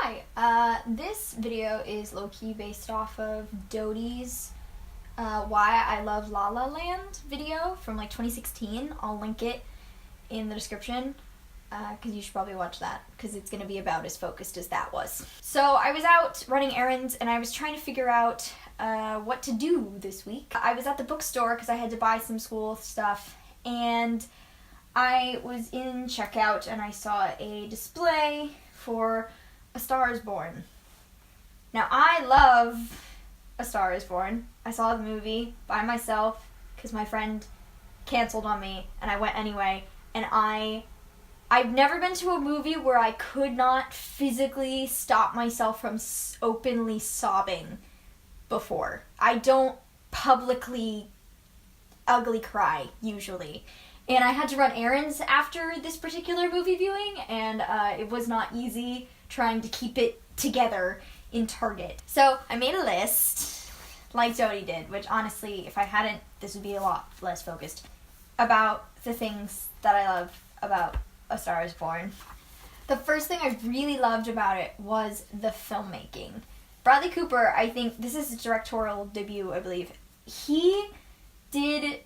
Hi, this video is low-key based off of Dodie's Why I Love La La Land video from like 2016. I'll link it in the description because you should probably watch that because it's going to be about as focused as that was. So I was out running errands and I was trying to figure out what to do this week. I was at the bookstore because I had to buy some school stuff, and I was in checkout and I saw a display for A Star is Born. Now, I love A Star is Born. I saw the movie by myself because my friend canceled on me and I went anyway. And I've never been to a movie where I could not physically stop myself from openly sobbing before. I don't publicly ugly cry, usually. And I had to run errands after this particular movie viewing, and it was not easy trying to keep it together in Target. So I made a list, like Dodie did, which honestly, if I hadn't, this would be a lot less focused, about the things that I love about A Star is Born. The first thing I really loved about it was the filmmaking. Bradley Cooper, I think, this is his directorial debut, I believe. He did...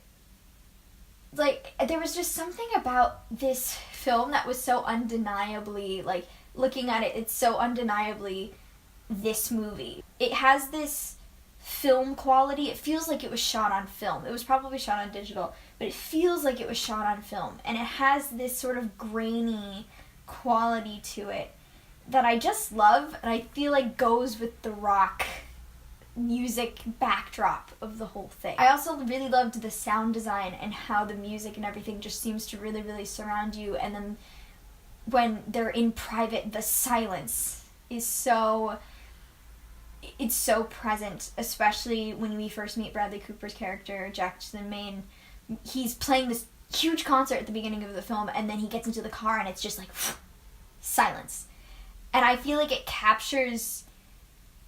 there was just something about this film that was so undeniably, looking at it, it's so undeniably this movie. It has this film quality. It feels like it was shot on film. It was probably shot on digital, but it feels like it was shot on film. And it has this sort of grainy quality to it that I just love, and I feel like goes with the rock music backdrop of the whole thing. I also really loved the sound design and how the music and everything just seems to really, really surround you, and then when they're in private, the silence is so present, especially when we first meet Bradley Cooper's character, Jackson Maine. He's playing this huge concert at the beginning of the film, and then he gets into the car and it's just like silence. And I feel like it captures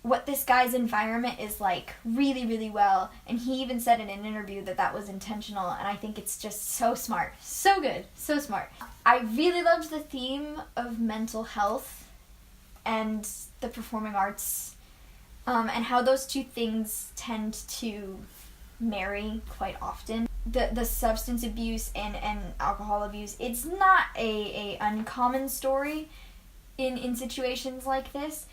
what this guy's environment is like really, really well. And he even said in an interview that that was intentional, and I think it's just so smart. So good. So smart. I really loved the theme of mental health and the performing arts, and how those two things tend to marry quite often. The substance abuse and alcohol abuse, it's not a uncommon story in situations like this,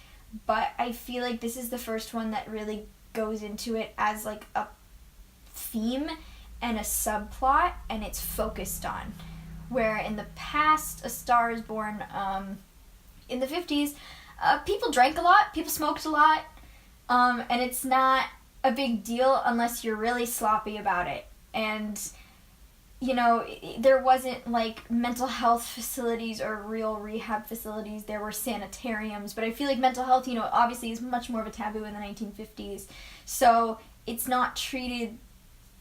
but I feel like this is the first one that really goes into it as like a theme and a subplot, and it's focused on. Where in the past, A Star is Born, in the 50s, people drank a lot, people smoked a lot, and it's not a big deal unless you're really sloppy about it. And you know, there wasn't like mental health facilities or real rehab facilities. There were sanitariums, but I feel like mental health, you know, obviously is much more of a taboo in the 1950s. So it's not treated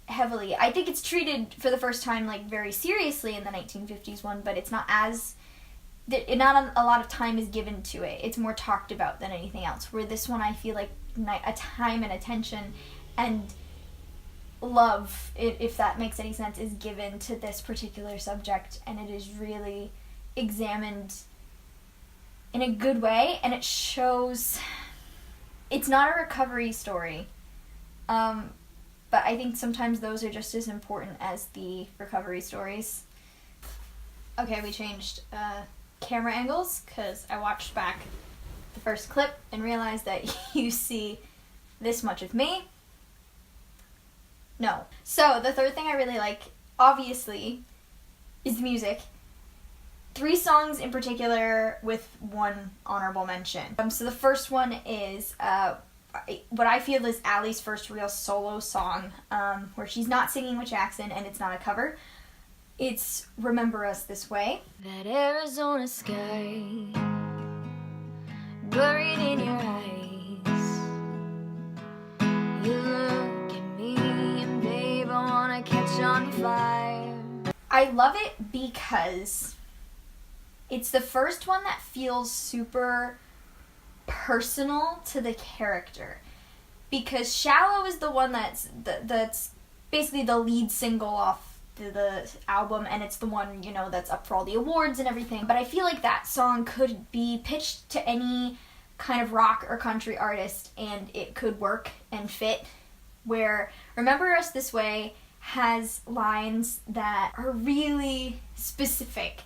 heavily. I think it's treated for the first time like very seriously in the 1950s one, but it's not as, not a lot of time is given to it. It's more talked about than anything else. Where this one, I feel like a time and attention and love, if that makes any sense, is given to this particular subject, and it is really examined in a good way, and it shows it's not a recovery story, but I think sometimes those are just as important as the recovery stories. Okay, we changed camera angles because I watched back the first clip and realized that you see this much of me. No. So, the third thing I really like, obviously, is the music. 3 songs in particular with one honorable mention. So the first one is what I feel is Allie's first real solo song, where she's not singing with Jackson and it's not a cover. It's Remember Us This Way. That Arizona sky, buried in your eyes. You look at me and babe, I wanna catch on fire. I love it because it's the first one that feels super personal to the character. Because Shallow is the one that's basically the lead single off the album, and it's the one, you know, that's up for all the awards and everything. But I feel like that song could be pitched to any kind of rock or country artist, and it could work and fit. Where Remember Us This Way has lines that are really specific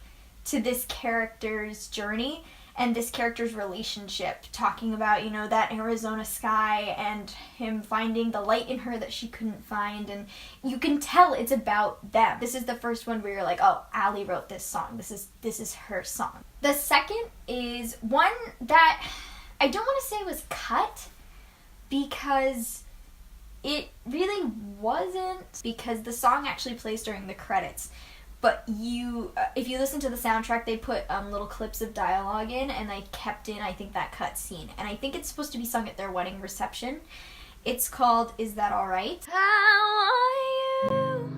to this character's journey and this character's relationship, talking about, you know, that Arizona sky and him finding the light in her that she couldn't find, and you can tell it's about them. This is the first one where you're like, oh, Allie wrote this song. This is her song. The second is one that I don't want to say was cut, because it really wasn't, because the song actually plays during the credits. But if you listen to the soundtrack, they put little clips of dialogue in, and they kept in, I think, that cut scene. And I think it's supposed to be sung at their wedding reception. It's called Is That Alright? I want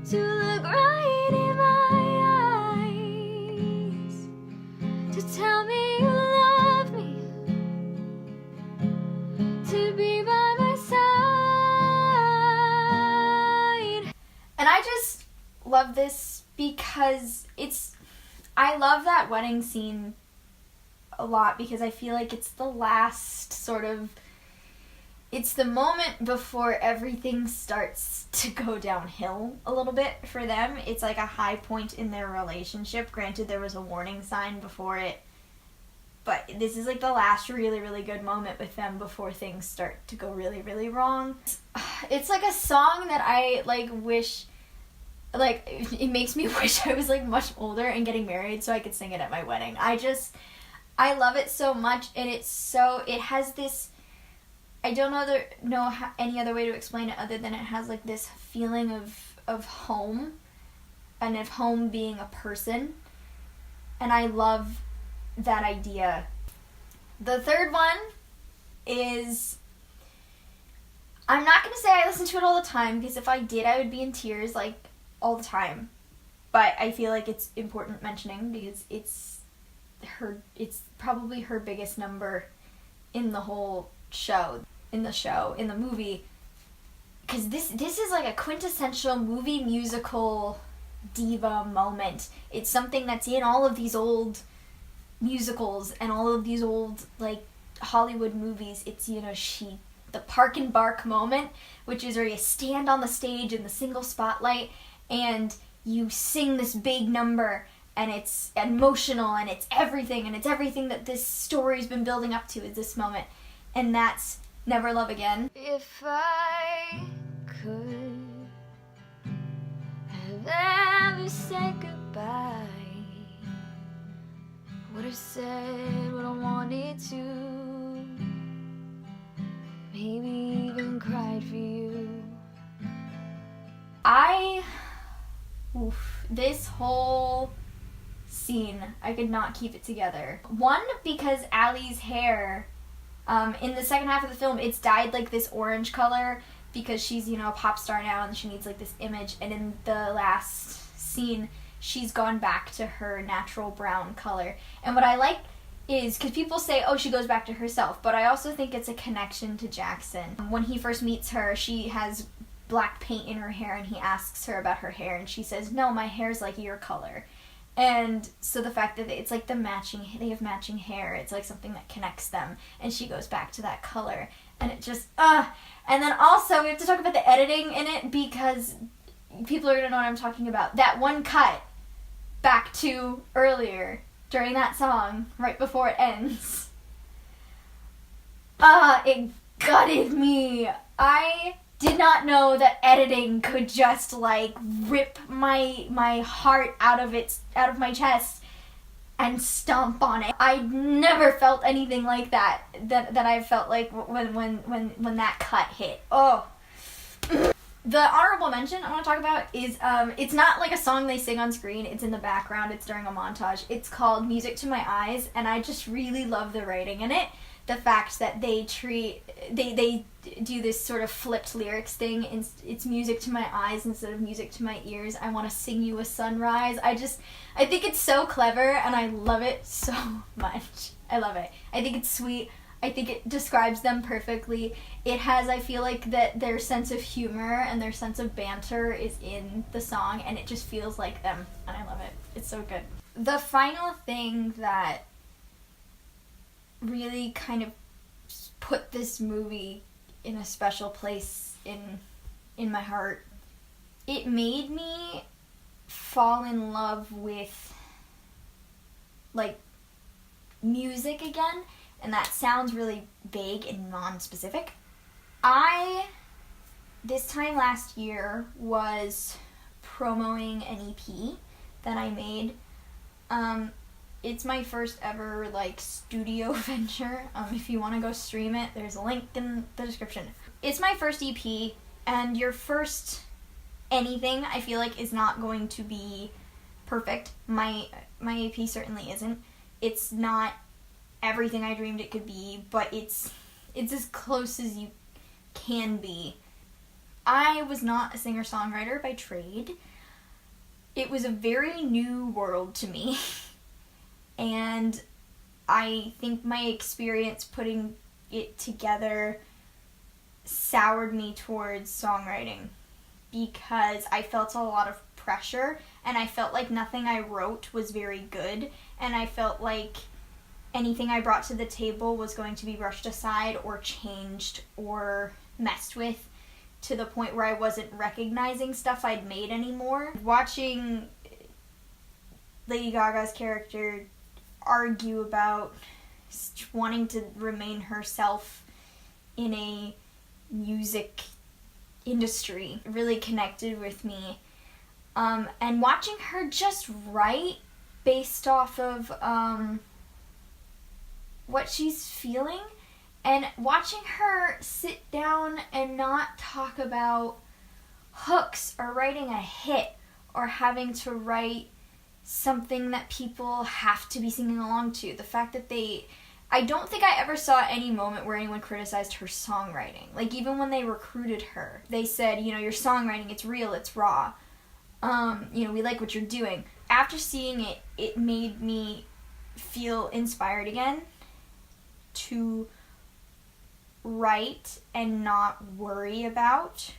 you to look right in my eyes, to tell me you love me, to be by my side. And I just love this because I love that wedding scene a lot, because I feel like it's the last it's the moment before everything starts to go downhill a little bit for them. It's like a high point in their relationship. Granted, there was a warning sign before it, but this is like the last really, really good moment with them before things start to go really, really wrong. It's like a song that I wish, it makes me wish I was much older and getting married so I could sing it at my wedding. I love it so much, and it has this, I don't know any other way to explain it other than it has this feeling of home, and of home being a person, and I love that idea. The third one is, I'm not going to say I listen to it all the time, because if I did, I would be in tears all the time. But I feel like it's important mentioning, because it's probably her biggest number in the whole show, in the movie. Because this is a quintessential movie musical diva moment. It's something that's in all of these old musicals and all of these old Hollywood movies. It's, the park and bark moment, which is where you stand on the stage in the single spotlight and you sing this big number, and it's emotional, and it's everything that this story's been building up to, is this moment. And that's Never Love Again. If I could have ever said goodbye, would have said what I wanted to, maybe even cried for you. This whole scene, I could not keep it together. One, because Allie's hair, in the second half of the film, it's dyed this orange color, because she's, a pop star now, and she needs this image, and in the last scene, she's gone back to her natural brown color. And what I like is, because people say, oh, she goes back to herself, but I also think it's a connection to Jackson. When he first meets her, she has black paint in her hair, and he asks her about her hair, and she says, no, my hair's like your color. And so the fact that it's they have matching hair, it's something that connects them, and she goes back to that color, and it just, And then also, we have to talk about the editing in it, because people are going to know what I'm talking about. That one cut back to earlier, during that song, right before it ends. It gutted me. I did not know that editing could just rip my heart out of my chest and stomp on it. I never felt anything like that I felt when that cut hit. Oh. The honorable mention I want to talk about is, it's not a song they sing on screen, it's in the background, it's during a montage. It's called Music to My Eyes, and I just really love the writing in it. The fact that they do this sort of flipped lyrics thing, it's music to my eyes instead of music to my ears. I want to sing you a sunrise. I think it's so clever, and I love it so much. I love it. I think it's sweet. I think it describes them perfectly. It has, I feel that their sense of humor and their sense of banter is in the song, and it just feels like them, and I love it. It's so good. The final thing that really kind of put this movie in a special place in my heart. It made me fall in love with, like, music again, and that sounds really vague and non-specific. This time last year, was promoting an EP that I made. It's my first ever, like, studio venture. If you want to go stream it, there's a link in the description. It's my first EP, and your first anything, I feel like, is not going to be perfect. My EP certainly isn't. It's not everything I dreamed it could be, but it's as close as you can be. I was not a singer-songwriter by trade. It was a very new world to me. And I think my experience putting it together soured me towards songwriting, because I felt a lot of pressure, and I felt like nothing I wrote was very good, and I felt like anything I brought to the table was going to be brushed aside or changed or messed with, to the point where I wasn't recognizing stuff I'd made anymore. Watching Lady Gaga's character argue about wanting to remain herself in a music industry really connected with me. And watching her just write based off of what she's feeling, and watching her sit down and not talk about hooks or writing a hit or having to write something that people have to be singing along to. The fact that I don't think I ever saw any moment where anyone criticized her songwriting. Like, even when they recruited her, they said, your songwriting, it's real, it's raw. We like what you're doing. After seeing it, it made me feel inspired again to write and not worry about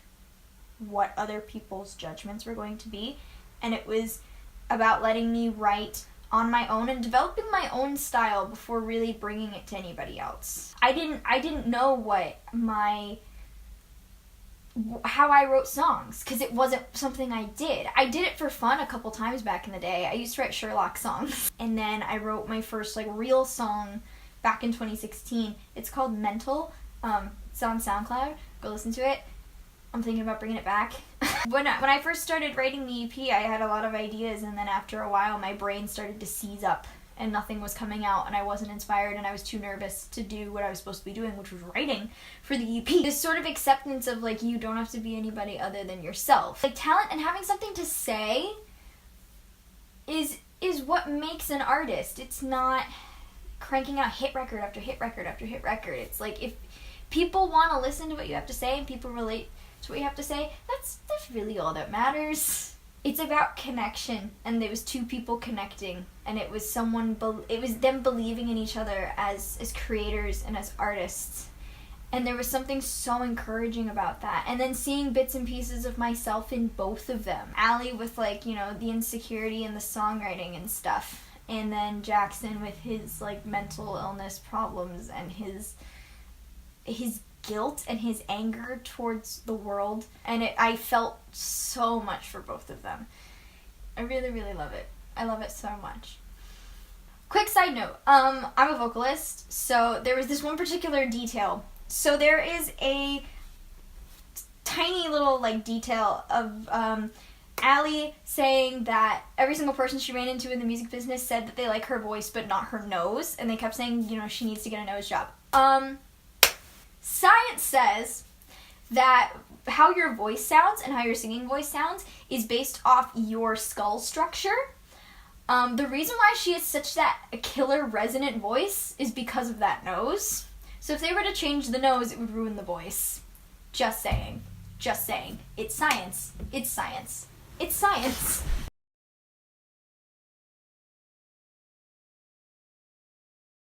what other people's judgments were going to be. And it was about letting me write on my own and developing my own style before really bringing it to anybody else. I didn't know how I wrote songs, because it wasn't something I did. I did it for fun a couple times back in the day. I used to write Sherlock songs. And then I wrote my first, like, real song back in 2016. It's called Mental. It's on SoundCloud. Go listen to it. I'm thinking about bringing it back. When I first started writing the EP, I had a lot of ideas, and then after a while my brain started to seize up and nothing was coming out, and I wasn't inspired, and I was too nervous to do what I was supposed to be doing, which was writing for the EP. This sort of acceptance of, like, you don't have to be anybody other than yourself. Like, talent and having something to say is what makes an artist. It's not cranking out hit record after hit record after hit record. It's like, if people want to listen to what you have to say and people relate to what you have to say, that's really all that matters. It's about connection, and there was two people connecting, and it was them believing in each other as creators and as artists. And there was something so encouraging about that. And then seeing bits and pieces of myself in both of them. Allie with, like, the insecurity and the songwriting and stuff. And then Jackson with his, like, mental illness problems and his guilt and his anger towards the world. And I felt so much for both of them. I really, really love it. I love it so much. Quick side note. I'm a vocalist, so there was this one particular detail. So there is a tiny little, like, detail of Allie saying that every single person she ran into in the music business said that they like her voice but not her nose, and they kept saying, she needs to get a nose job. Science says that how your voice sounds and how your singing voice sounds is based off your skull structure. The reason why she has such a killer resonant voice is because of that nose. So if they were to change the nose, it would ruin the voice. Just saying. Just saying. It's science. It's science. It's science.